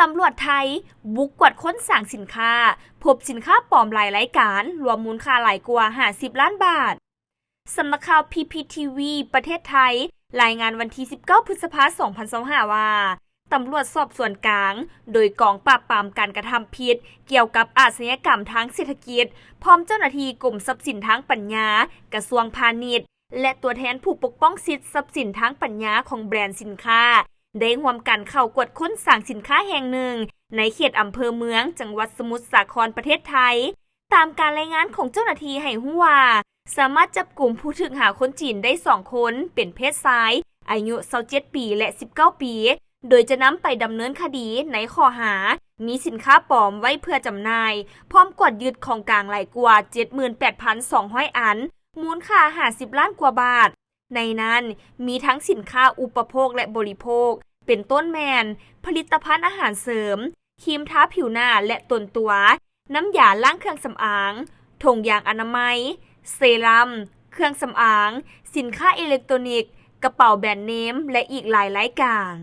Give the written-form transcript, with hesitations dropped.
ตำรวจไทยบุกกวดค้นสั่งสินค้าพบสินค้าปลอมหลายรายการรวมมูลค่าหลายกว่า50ล้านบาทสำนักข่าว PPTV ประเทศไทยรายงานวันที่19พฤษภาคม2025ว่าตำรวจสอบสวนกลางโดยกองปราบปรามการกระทำผิดเกี่ยวกับอาชญากรรมทางเศรษฐกิจพร้อมเจ้าหน้าที่กรมทรัพย์สินทางปัญญากระทรวงพาณิชย์และตัวแทนผู้ปกป้องสิทธิทรัพย์สินทางปัญญาของแบรนด์สินค้าได้ร่วมกันเข้ากวดค้นสั่งสินค้าแห่งหนึ่งในเขตอำเภอเมืองจังหวัดสมุทรสาครประเทศไทยตามการรายงานของเจ้าหน้าที่ให้รู้ว่าสามารถจับกลุ่มผู้ถูกหาคนจีนได้2คนเป็นเพศชายอายุ27ปีและ19ปีโดยจะนำไปดำเนินคดีในข้อหามีสินค้าปลอมไว้เพื่อจำหน่ายพร้อมกวดยึดของกลางหลายกว่า 78,200 อันมูลค่า50ล้านกว่าบาทในนั้นมีทั้งสินค้าอุปโภคและบริโภคเป็นต้นแมนผลิตภัณฑ์อาหารเสริมครีมทาผิวหน้าและต้นตัวน้ำยาล้างเครื่องสำอางถุงยางอนามัยเซรั่มเครื่องสำอางสินค้าอิเล็กทรอนิกส์กระเป๋าแบรนด์เนมและอีกหลายรายการ